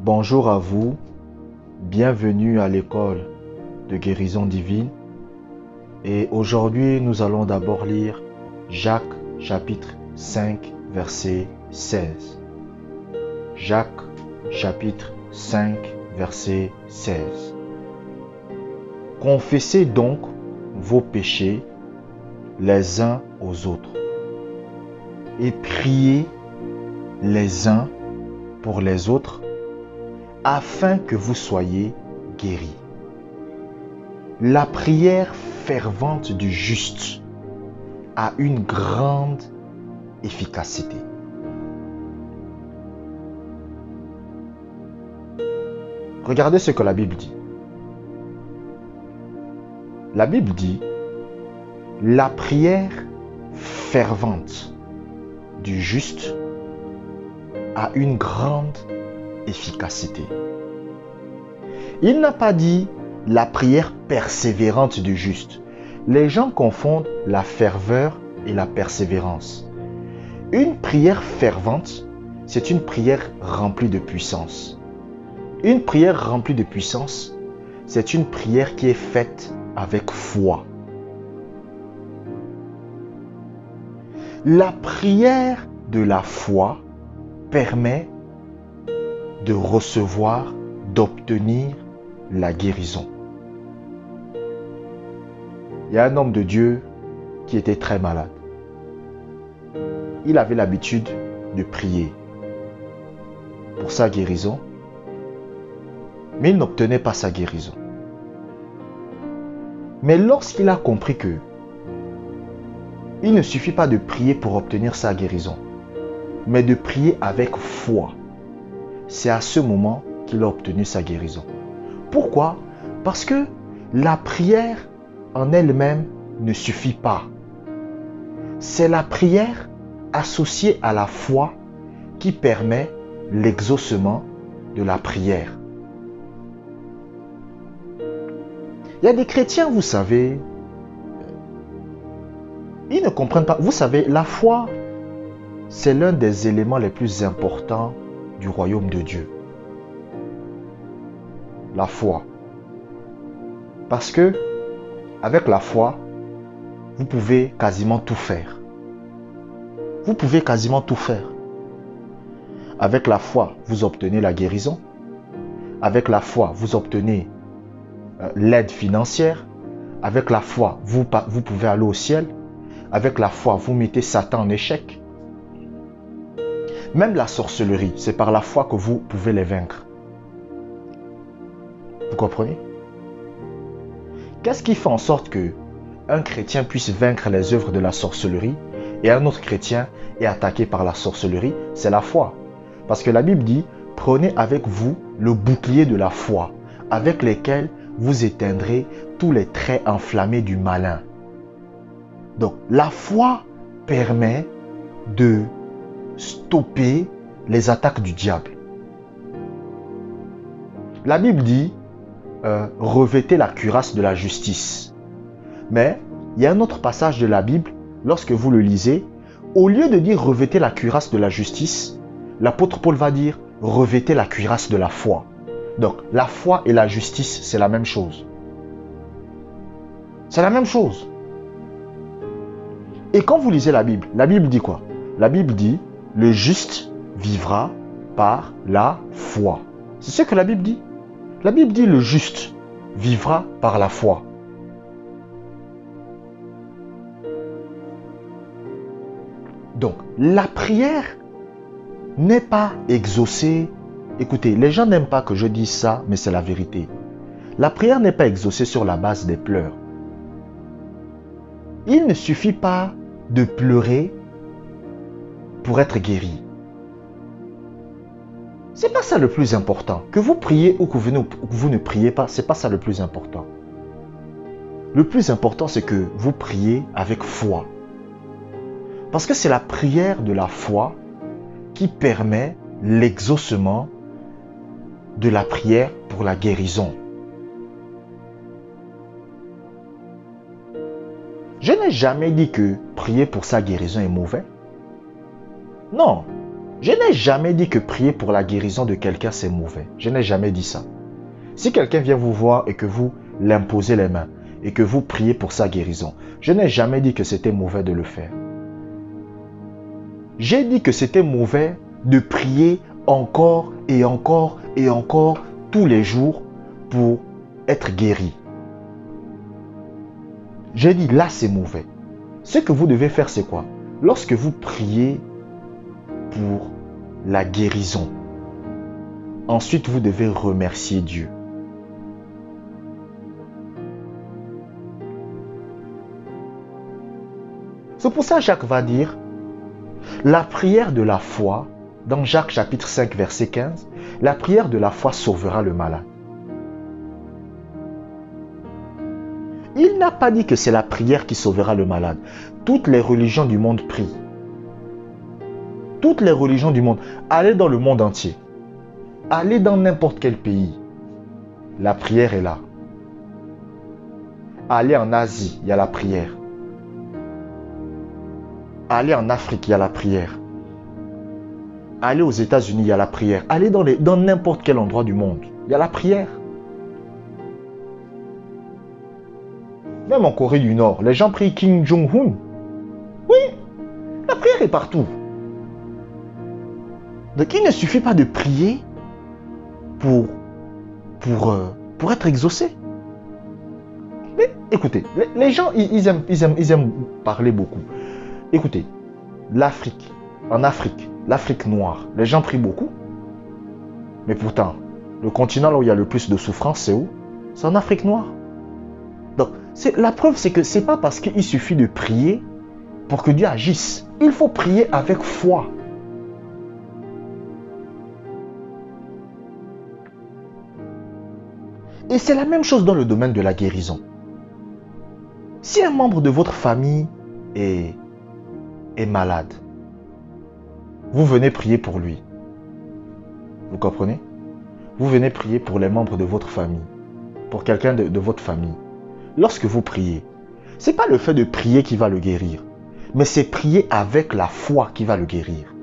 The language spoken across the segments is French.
Bonjour à vous, bienvenue à l'école de guérison divine. Et aujourd'hui, nous allons d'abord lire Jacques chapitre 5, verset 16. Jacques chapitre 5, verset 16. Confessez donc vos péchés les uns aux autres et priez les uns pour les autres afin que vous soyez guéris. La prière fervente du juste a une grande efficacité. Regardez ce que la Bible dit. La Bible dit, la prière fervente du juste a une grande efficacité. Il n'a pas dit la prière persévérante du juste. Les gens confondent la ferveur et la persévérance. Une prière fervente, c'est une prière remplie de puissance. Une prière remplie de puissance, c'est une prière qui est faite avec foi. La prière de la foi permet de recevoir, d'obtenir la guérison. Il y a un homme de Dieu qui était très malade. Il avait l'habitude de prier pour sa guérison, mais il n'obtenait pas sa guérison. Mais lorsqu'il a compris que il ne suffit pas de prier pour obtenir sa guérison, mais de prier avec foi, c'est à ce moment qu'il a obtenu sa guérison. Pourquoi? Parce que la prière en elle-même ne suffit pas. C'est la prière associée à la foi qui permet l'exaucement de la prière. Il y a des chrétiens, vous savez, ils ne comprennent pas. Vous savez, la foi, c'est l'un des éléments les plus importants du royaume de Dieu. La foi. Parce que, avec la foi, vous pouvez quasiment tout faire. Vous pouvez quasiment tout faire. Avec la foi, vous obtenez la guérison. Avec la foi, vous obtenez l'aide financière. Avec la foi, vous pouvez aller au ciel. Avec la foi, vous mettez Satan en échec. Même la sorcellerie, c'est par la foi que vous pouvez les vaincre. Vous comprenez? Qu'est-ce qui fait en sorte que un chrétien puisse vaincre les œuvres de la sorcellerie et un autre chrétien est attaqué par la sorcellerie? C'est la foi. Parce que la Bible dit, prenez avec vous le bouclier de la foi, avec lequel vous éteindrez tous les traits enflammés du malin. Donc, la foi permet de stopper les attaques du diable. La Bible dit, revêtez la cuirasse de la justice. Mais il y a un autre passage de la Bible, lorsque vous le lisez, au lieu de dire revêtez la cuirasse de la justice, l'apôtre Paul va dire revêtez la cuirasse de la foi. Donc la foi et la justice, c'est la même chose. C'est la même chose. Et quand vous lisez la Bible dit quoi? La Bible dit le juste vivra par la foi. C'est ce que la Bible dit. La Bible dit le juste vivra par la foi. Donc, la prière n'est pas exaucée. Écoutez, les gens n'aiment pas que je dise ça, mais c'est la vérité. La prière n'est pas exaucée sur la base des pleurs. Il ne suffit pas de pleurer pour être guéri. C'est pas ça le plus important. Que vous priez ou que vous ne priez pas, c'est pas ça le plus important. Le plus important, c'est que vous priez avec foi. Parce que c'est la prière de la foi qui permet l'exaucement de la prière pour la guérison. Je n'ai jamais dit que prier pour sa guérison est mauvais. Non. Je n'ai jamais dit que prier pour la guérison de quelqu'un, c'est mauvais. Je n'ai jamais dit ça. Si quelqu'un vient vous voir et que vous l'imposez les mains et que vous priez pour sa guérison, je n'ai jamais dit que c'était mauvais de le faire. J'ai dit que c'était mauvais de prier encore et encore et encore tous les jours pour être guéri. J'ai dit là c'est mauvais. Ce que vous devez faire c'est quoi? Lorsque vous priez pour la guérison, ensuite vous devez remercier Dieu. C'est pour ça que Jacques va dire, la prière de la foi, dans Jacques chapitre 5 verset 15, la prière de la foi sauvera le malade. Il n'a pas dit que c'est la prière qui sauvera le malade. Toutes les religions du monde prient. Toutes les religions du monde. Allez dans le monde entier. Allez dans n'importe quel pays. La prière est là. Allez en Asie, il y a la prière. Allez en Afrique, il y a la prière. Allez aux États-Unis, il y a la prière. Allez dans n'importe quel endroit du monde, il y a la prière. Même en Corée du Nord, les gens prient Kim Jong-un. Oui, la prière est partout. Donc il ne suffit pas de prier pour être exaucé. Mais écoutez, les gens, ils aiment parler beaucoup. Écoutez, en Afrique, l'Afrique noire, les gens prient beaucoup. Mais pourtant, le continent là où il y a le plus de souffrance, c'est où? C'est en Afrique noire. Donc, la preuve, c'est que ce n'est pas parce qu'il suffit de prier pour que Dieu agisse. Il faut prier avec foi. Et c'est la même chose dans le domaine de la guérison. Si un membre de votre famille est malade, vous venez prier pour lui. Vous comprenez? Vous venez prier pour les membres de votre famille, pour quelqu'un de votre famille. Lorsque vous priez, ce n'est pas le fait de prier qui va le guérir, mais c'est prier avec la foi qui va le guérir.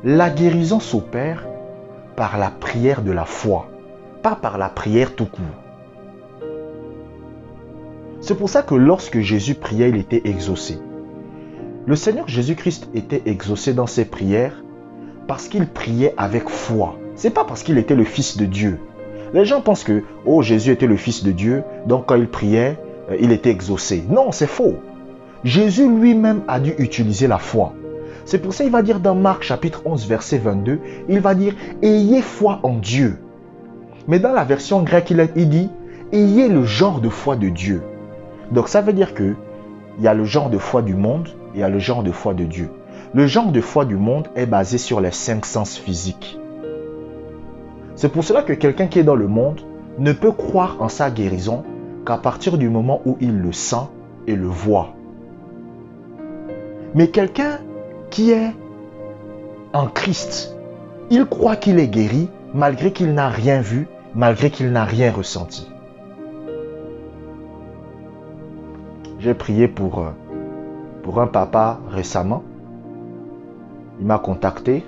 La guérison s'opère par la prière de la foi, pas par la prière tout court. C'est pour ça que lorsque Jésus priait, il était exaucé. Le Seigneur Jésus-Christ était exaucé dans ses prières parce qu'il priait avec foi. Ce n'est pas parce qu'il était le Fils de Dieu. Les gens pensent que Jésus était le Fils de Dieu, donc quand il priait, il était exaucé. Non, c'est faux. Jésus lui-même a dû utiliser la foi. C'est pour ça qu'il va dire dans Marc chapitre 11 verset 22, il va dire « Ayez foi en Dieu ». Mais dans la version grecque, il dit « Ayez le genre de foi de Dieu ». Donc ça veut dire que il y a le genre de foi du monde et il y a le genre de foi de Dieu. Le genre de foi du monde est basé sur les 5 sens physiques. C'est pour cela que quelqu'un qui est dans le monde ne peut croire en sa guérison qu'à partir du moment où il le sent et le voit. Mais quelqu'un qui est en Christ, il croit qu'il est guéri malgré qu'il n'a rien vu, malgré qu'il n'a rien ressenti. J'ai prié pour un papa récemment. Il m'a contacté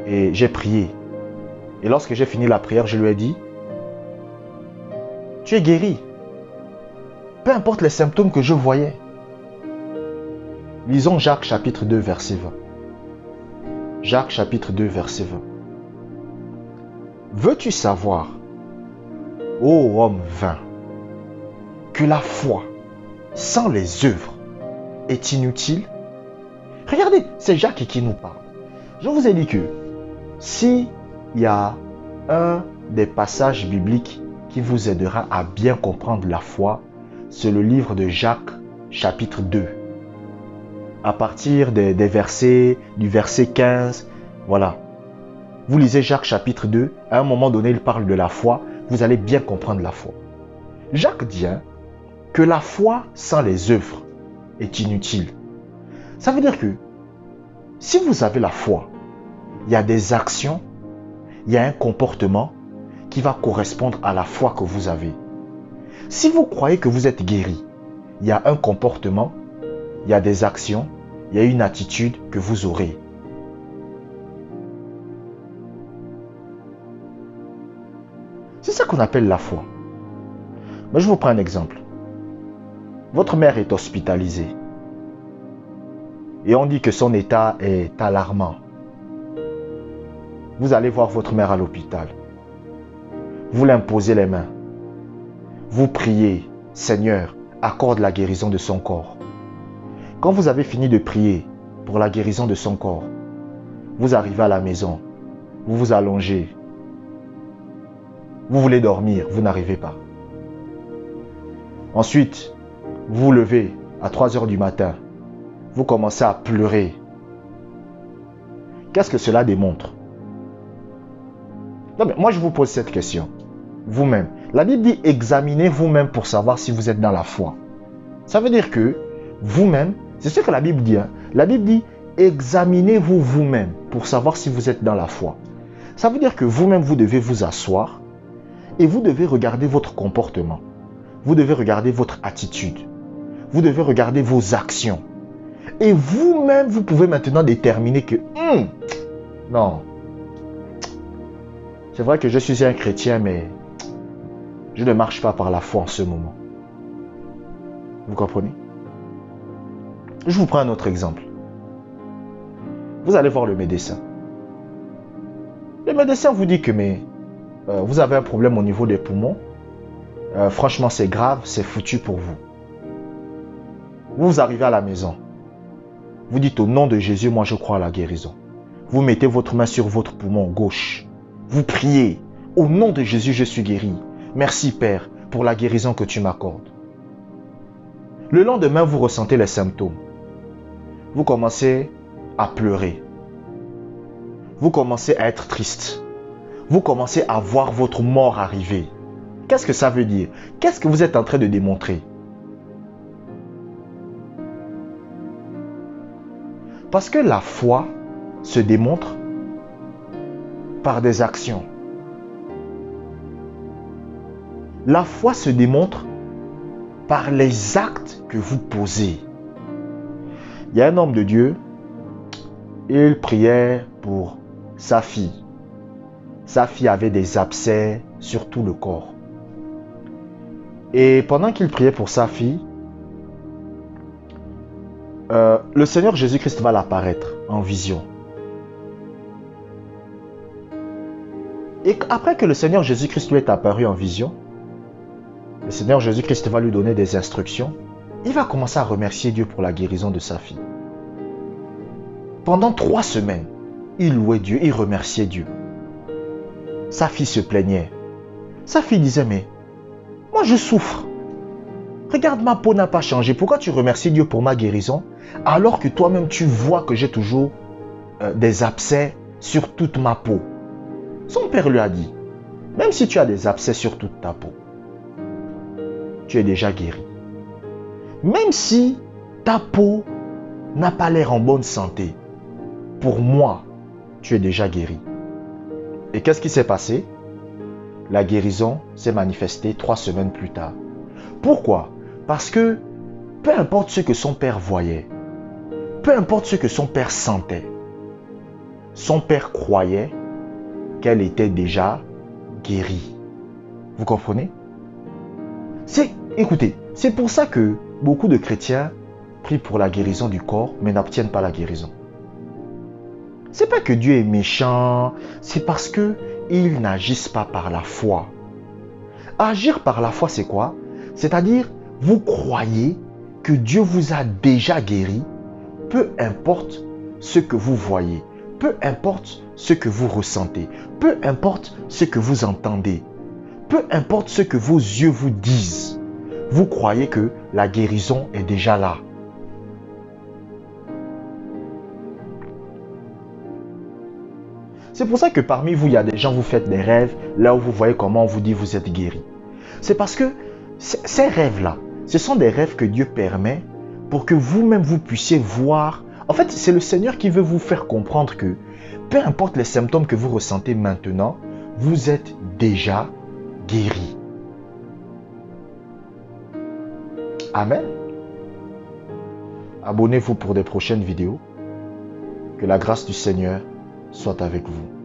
et j'ai prié. Et lorsque j'ai fini la prière, je lui ai dit, tu es guéri. Peu importe les symptômes que je voyais. Lisons Jacques chapitre 2 verset 20. Jacques chapitre 2 verset 20. Veux-tu savoir, ô homme vain, que la foi sans les œuvres est inutile? Regardez, c'est Jacques qui nous parle. Je vous ai dit que s'il y a un des passages bibliques qui vous aidera à bien comprendre la foi, c'est le livre de Jacques chapitre 2. À partir du verset 15, voilà. Vous lisez Jacques chapitre 2, à un moment donné, il parle de la foi, vous allez bien comprendre la foi. Jacques dit que la foi sans les œuvres est inutile. Ça veut dire que si vous avez la foi, il y a des actions, il y a un comportement qui va correspondre à la foi que vous avez. Si vous croyez que vous êtes guéri, il y a un comportement, il y a des actions, il y a une attitude que vous aurez. C'est ça qu'on appelle la foi. Mais je vous prends un exemple. Votre mère est hospitalisée. Et on dit que son état est alarmant. Vous allez voir votre mère à l'hôpital. Vous l'imposez les mains. Vous priez, Seigneur, accorde la guérison de son corps. Quand vous avez fini de prier pour la guérison de son corps, vous arrivez à la maison, vous vous allongez. Vous voulez dormir, vous n'arrivez pas. Ensuite, vous vous levez à 3 heures du matin. Vous commencez à pleurer. Qu'est-ce que cela démontre? Non, mais moi, je vous pose cette question. Vous-même. La Bible dit examinez vous-même pour savoir si vous êtes dans la foi. Ça veut dire que vous-même, c'est ce que la Bible dit. La Bible dit examinez-vous vous-même pour savoir si vous êtes dans la foi. Ça veut dire que vous-même, vous devez vous asseoir et vous devez regarder votre comportement. Vous devez regarder votre attitude. Vous devez regarder vos actions. Et vous-même, vous pouvez maintenant déterminer que non, c'est vrai que je suis un chrétien, mais je ne marche pas par la foi en ce moment. Vous comprenez? Je vous prends un autre exemple. Vous allez voir le médecin. Le médecin vous dit que vous avez un problème au niveau des poumons. Franchement, c'est grave, c'est foutu pour vous. Vous arrivez à la maison. Vous dites au nom de Jésus, moi je crois à la guérison. Vous mettez votre main sur votre poumon gauche. Vous priez. Au nom de Jésus, je suis guéri. Merci Père pour la guérison que tu m'accordes. Le lendemain, vous ressentez les symptômes. Vous commencez à pleurer. Vous commencez à être triste. Vous commencez à voir votre mort arriver. Qu'est-ce que ça veut dire? Qu'est-ce que vous êtes en train de démontrer? Parce que la foi se démontre par des actions. La foi se démontre par les actes que vous posez. Il y a un homme de Dieu, il priait pour sa fille. Sa fille avait des abcès sur tout le corps. Et pendant qu'il priait pour sa fille, le Seigneur Jésus-Christ va l'apparaître en vision. Et après que le Seigneur Jésus-Christ lui est apparu en vision, le Seigneur Jésus-Christ va lui donner des instructions. Il va commencer à remercier Dieu pour la guérison de sa fille. Pendant 3 semaines, il louait Dieu, il remerciait Dieu. Sa fille se plaignait. Sa fille disait, mais moi je souffre. Regarde, ma peau n'a pas changé. Pourquoi tu remercies Dieu pour ma guérison alors que toi-même tu vois que j'ai toujours des abcès sur toute ma peau? Son père lui a dit, même si tu as des abcès sur toute ta peau, tu es déjà guéri. Même si ta peau n'a pas l'air en bonne santé, pour moi, tu es déjà guéri. Et qu'est-ce qui s'est passé? La guérison s'est manifestée 3 semaines plus tard. Pourquoi? Parce que peu importe ce que son père voyait, peu importe ce que son père sentait, son père croyait qu'elle était déjà guérie. Vous comprenez? Écoutez, c'est pour ça que beaucoup de chrétiens prient pour la guérison du corps, mais n'obtiennent pas la guérison. C'est pas que Dieu est méchant, c'est parce que ils n'agissent pas par la foi. Agir par la foi, c'est quoi? C'est-à-dire, vous croyez que Dieu vous a déjà guéri, peu importe ce que vous voyez, peu importe ce que vous ressentez, peu importe ce que vous entendez, peu importe ce que vos yeux vous disent. Vous croyez que la guérison est déjà là. C'est pour ça que parmi vous, il y a des gens, vous faites des rêves, là où vous voyez comment on vous dit vous êtes guéri. C'est parce que ces rêves-là, ce sont des rêves que Dieu permet pour que vous-même vous puissiez voir. En fait, c'est le Seigneur qui veut vous faire comprendre que peu importe les symptômes que vous ressentez maintenant, vous êtes déjà guéri. Amen. Abonnez-vous pour des prochaines vidéos. Que la grâce du Seigneur soit avec vous.